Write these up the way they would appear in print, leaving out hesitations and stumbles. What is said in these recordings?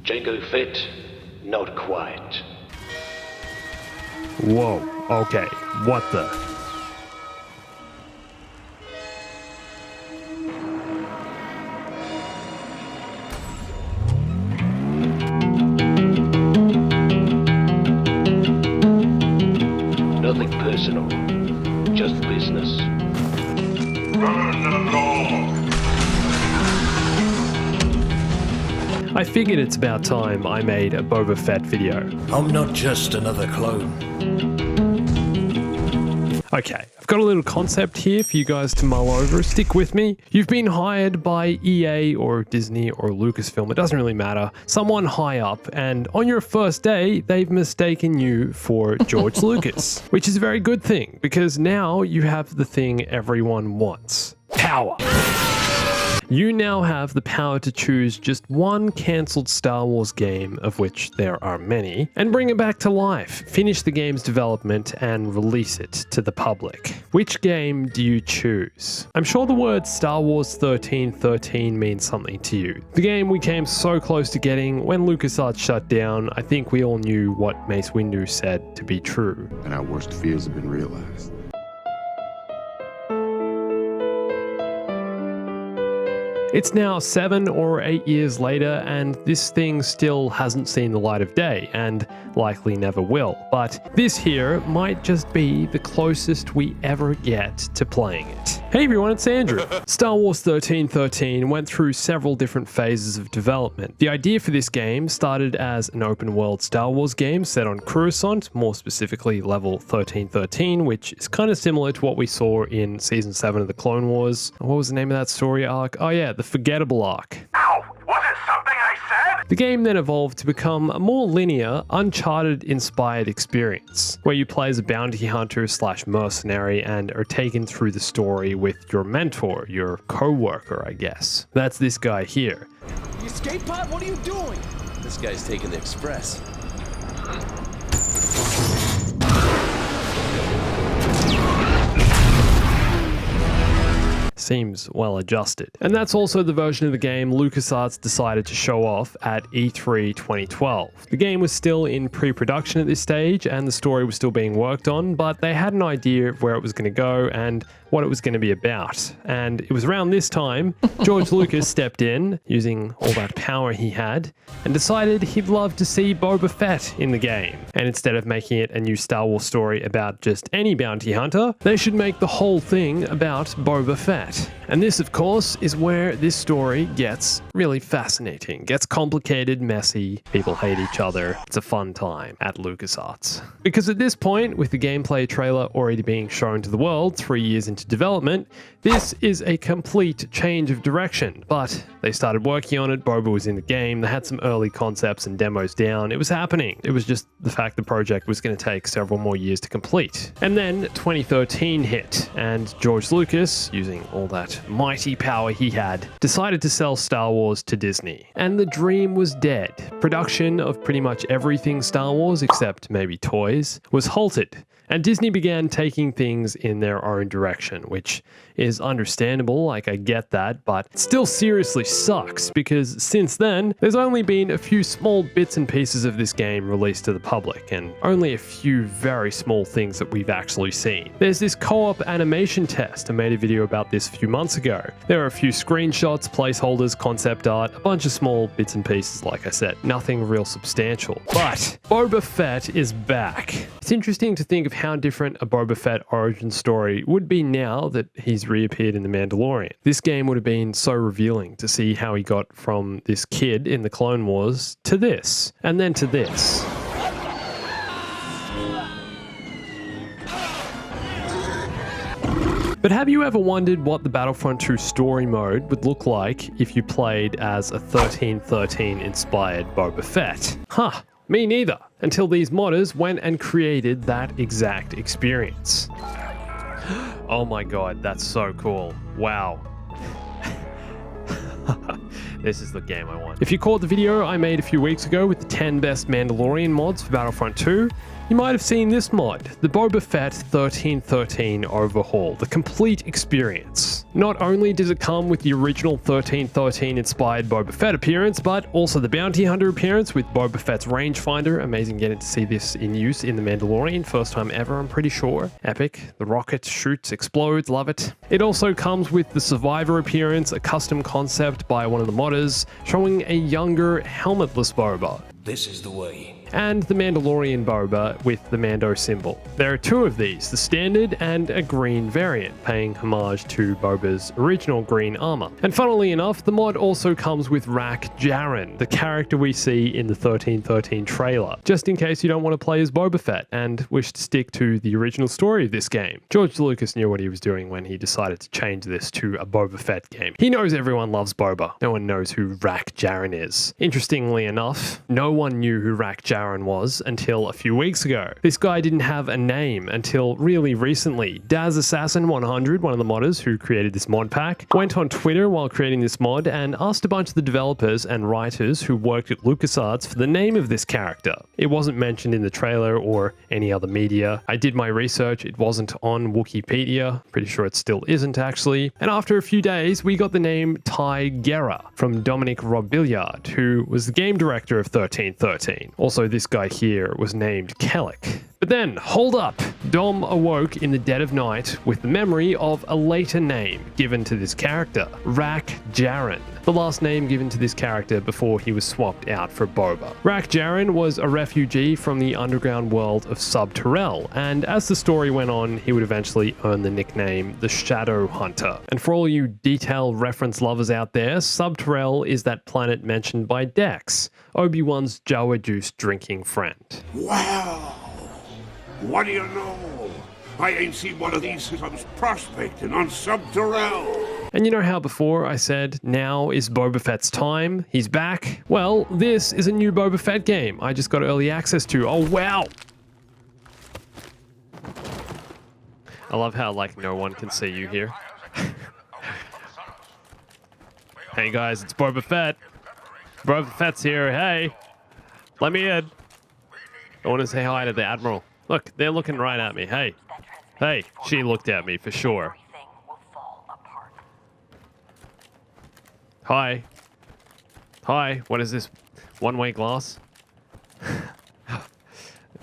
Jango Fett, not quite. Whoa, okay, what the? Nothing personal, just business. I figured it's about time I made a Boba Fett video. I'm not just another clone. Okay, I've got a little concept here for you guys to mull over. Stick with me. You've been hired by EA or Disney or Lucasfilm, it doesn't really matter, someone high up, and on your first day, they've mistaken you for George Lucas, which is a very good thing, because now you have the thing everyone wants. Power. You now have the power to choose just one cancelled Star Wars game, of which there are many, and bring it back to life, finish the game's development, and release it to the public. Which game do you choose? I'm sure the word Star Wars 1313 means something to you. The game we came so close to getting when LucasArts shut down. I think we all knew what Mace Windu said to be true. And our worst fears have been realized. It's now 7 or 8 years later, and this thing still hasn't seen the light of day, and likely never will. But this here might just be the closest we ever get to playing it. Hey everyone, it's Andrew. Star Wars 1313 went through several different phases of development. The idea for this game started as an open world Star Wars game set on Coruscant, more specifically level 1313, which is kind of similar to what we saw in Season 7 of the Clone Wars. What was the name of that story arc? Oh yeah, the Forgettable arc. Ow! Was it something I said? The game then evolved to become a more linear, Uncharted-inspired experience, where you play as a bounty hunter / mercenary and are taken through the story with your mentor, your co-worker, I guess. That's this guy here. The escape pod? What are you doing? This guy's taking the express. Seems well adjusted. And that's also the version of the game LucasArts decided to show off at E3 2012. The game was still in pre-production at this stage and the story was still being worked on, but they had an idea of where it was going to go and what it was going to be about. And it was around this time George Lucas stepped in, using all that power he had, and decided he'd love to see Boba Fett in the game. And instead of making it a new Star Wars story about just any bounty hunter, they should make the whole thing about Boba Fett. And this, of course, is where this story gets really fascinating. Gets complicated, messy, people hate each other. It's a fun time at LucasArts. Because at this point, with the gameplay trailer already being shown to the world 3 years into development, this is a complete change of direction. But they started working on it, Boba was in the game, they had some early concepts and demos down, it was happening. It was just the fact the project was going to take several more years to complete. And then 2013 hit, and George Lucas, using all that mighty power he had, decided to sell Star Wars to Disney. And the dream was dead. Production of pretty much everything Star Wars, except maybe toys, was halted. And Disney began taking things in their own direction, which is understandable, like I get that, but it still seriously sucks because since then, there's only been a few small bits and pieces of this game released to the public, and only a few very small things that we've actually seen. There's this co-op animation test. I made a video about this a few months ago. There are a few screenshots, placeholders, concept art, a bunch of small bits and pieces, like I said. Nothing real substantial. But Boba Fett is back. It's interesting to think of how different a Boba Fett origin story would be now that he's reappeared in The Mandalorian. This game would have been so revealing to see how he got from this kid in the Clone Wars to this, and then to this. But have you ever wondered what the Battlefront 2 story mode would look like if you played as a 1313 inspired Boba Fett? Huh. Me neither, until these modders went and created that exact experience. Oh my god, that's so cool. Wow. This is the game I want. If you caught the video I made a few weeks ago with the 10 best Mandalorian mods for Battlefront 2, You might have seen this mod, the Boba Fett 1313 overhaul, the complete experience. Not only does it come with the original 1313 inspired Boba Fett appearance, but also the Bounty Hunter appearance with Boba Fett's rangefinder. Amazing getting to see this in use in The Mandalorian, first time ever, I'm pretty sure. Epic. The rocket shoots, explodes, love it. It also comes with the Survivor appearance, a custom concept by one of the modders, showing a younger, helmetless Boba. This is the way. And the Mandalorian Boba with the Mando symbol. There are two of these, the standard and a green variant, paying homage to Boba's original green armor. And funnily enough, the mod also comes with Rak Jaren, the character we see in the 1313 trailer, just in case you don't want to play as Boba Fett and wish to stick to the original story of this game. George Lucas knew what he was doing when he decided to change this to a Boba Fett game. He knows everyone loves Boba. No one knows who Rak Jaren is. Interestingly enough, no one knew who Rak Jaren was until a few weeks ago. This guy didn't have a name until really recently. Daz Assassin 100, one of the modders who created this mod pack, went on Twitter while creating this mod and asked a bunch of the developers and writers who worked at LucasArts for the name of this character. It wasn't mentioned in the trailer or any other media. I did my research, it wasn't on Wikipedia. Pretty sure it still isn't actually. And after a few days, we got the name Ty Guerra from Dominic Robillard, who was the game director of 1313. Also, this guy here was named Kellic. But then, hold up! Dom awoke in the dead of night with the memory of a later name given to this character, Rak Jaren, the last name given to this character before he was swapped out for Boba. Rak Jaren was a refugee from the underground world of Sub-Terrell, and as the story went on, he would eventually earn the nickname the Shadow Hunter. And for all you detail reference lovers out there, Sub-Terrell is that planet mentioned by Dex, Obi-Wan's Jawa Juice drinking friend. Wow! What do you know? I ain't seen one of these since I was prospecting on Sub-Terrell. And you know how before I said, now is Boba Fett's time? He's back? Well, this is a new Boba Fett game I just got early access to. Oh, wow! I love how, like, no one can see you here. Hey guys, it's Boba Fett. Boba Fett's here, hey! Let me in. I want to say hi to the Admiral. Look, they're looking right at me. Hey. Hey, she looked at me for sure. Hi. Hi, what is this? One-way glass?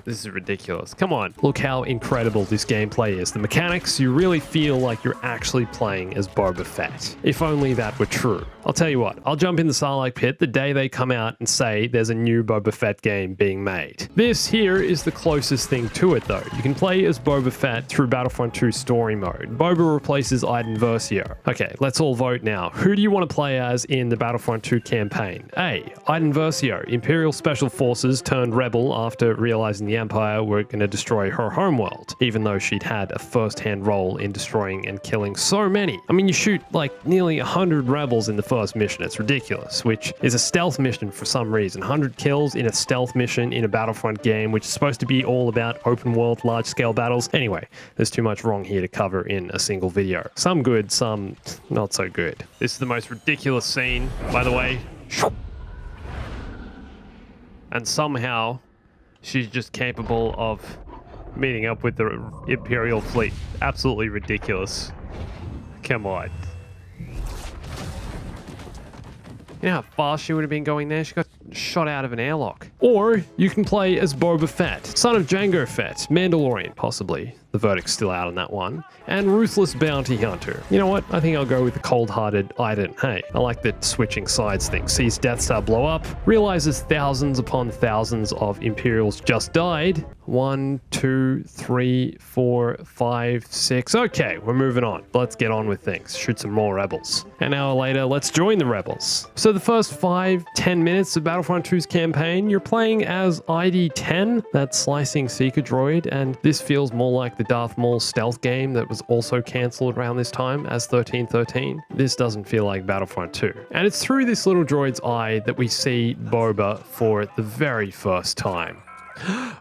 This is ridiculous. Come on. Look how incredible this gameplay is. The mechanics, you really feel like you're actually playing as Boba Fett. If only that were true. I'll tell you what, I'll jump in the Sarlacc pit the day they come out and say there's a new Boba Fett game being made. This here is the closest thing to it though. You can play as Boba Fett through Battlefront 2 story mode. Boba replaces Iden Versio. Okay, let's all vote now. Who do you want to play as in the Battlefront 2 campaign? A. Iden Versio, Imperial Special Forces turned rebel after realizing the Empire were going to destroy her homeworld, even though she'd had a first-hand role in destroying and killing so many. I mean, you shoot like nearly 100 rebels in the first mission. It's ridiculous, which is a stealth mission for some reason. 100 kills in a stealth mission in a Battlefront game, which is supposed to be all about open world, large-scale battles. Anyway, there's too much wrong here to cover in a single video. Some good, some not so good. This is the most ridiculous scene, by the way. And somehow she's just capable of meeting up with the Imperial fleet. Absolutely ridiculous. Come on. You know how fast she would have been going there? She got shot out of an airlock. Or you can play as Boba Fett, son of Jango Fett, Mandalorian, possibly. The verdict's still out on that one. And Ruthless Bounty Hunter. You know what? I think I'll go with the cold-hearted Iden. Hey, I like the switching sides thing. Sees Death Star blow up, realizes thousands upon thousands of Imperials just died. 1, 2, 3, 4, 5, 6. Okay, we're moving on. Let's get on with things. Shoot some more rebels. An hour later, let's join the rebels. So the first 5-10 minutes of Battlefront 2's campaign, you're playing as ID-10, that slicing seeker droid, and this feels more like the Darth Maul stealth game that was also cancelled around this time as 1313. This doesn't feel like Battlefront 2. And it's through this little droid's eye that we see Boba for the very first time.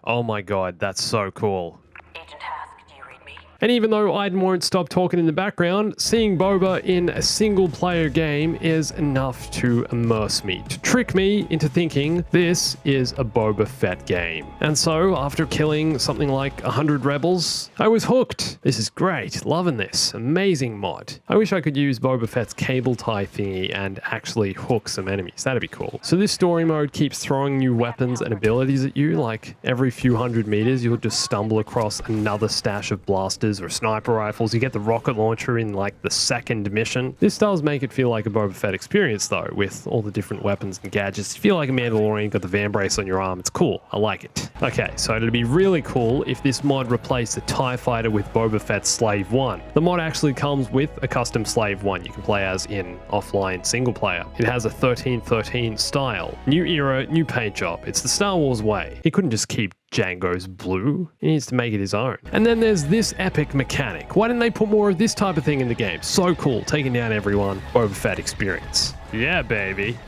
Oh my god, that's so cool. Agent Hask, do you read me? And even though Iden won't stop talking in the background, seeing Boba in a single player game is enough to immerse me, to trick me into thinking this is a Boba Fett game. And so, after killing something like 100 rebels, I was hooked. This is great, loving this, amazing mod. I wish I could use Boba Fett's cable tie thingy and actually hook some enemies, that'd be cool. So this story mode keeps throwing new weapons and abilities at you, like every few hundred meters you'll just stumble across another stash of blasters or sniper rifles. You get the rocket launcher in like the second mission. This does make it feel like a Boba Fett experience though, with all the different weapons and gadgets. You feel like a Mandalorian, got the van brace on your arm, it's cool, I like it. Okay, so it'd be really cool if this mod replaced the TIE Fighter with Boba Fett's Slave 1. The mod actually comes with a custom Slave 1 you can play as in offline single player. It has a 1313 style, new era, new paint job. It's the Star Wars way. He couldn't just keep Django's blue. He needs to make it his own. And then there's this epic mechanic. Why didn't they put more of this type of thing in the game? So cool, taking down everyone. Boba Fett experience. Yeah, baby.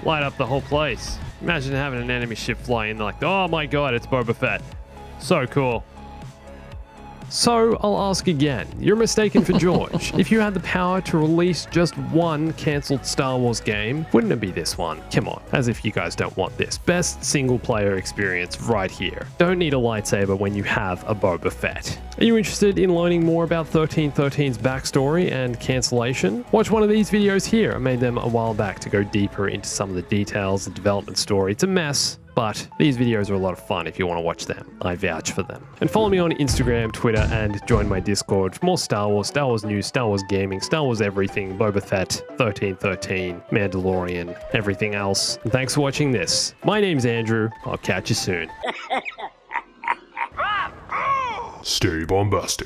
Light up the whole place. Imagine having an enemy ship fly in like, oh my god, it's Boba Fett. So cool. So I'll ask again, you're mistaken for George. If you had the power to release just one cancelled Star Wars game, wouldn't it be this one? Come on, as if you guys don't want this. Best single player experience right here. Don't need a lightsaber when you have a Boba Fett. Are you interested in learning more about 1313's backstory and cancellation? Watch one of these videos here. I made them a while back to go deeper into some of the details, the development story. It's a mess, but these videos are a lot of fun if you want to watch them. I vouch for them. And follow me on Instagram, Twitter, and join my Discord for more Star Wars news, Star Wars gaming, Star Wars everything, Boba Fett, 1313, Mandalorian, everything else. And thanks for watching this. My name's Andrew. I'll catch you soon. Stay bombastic.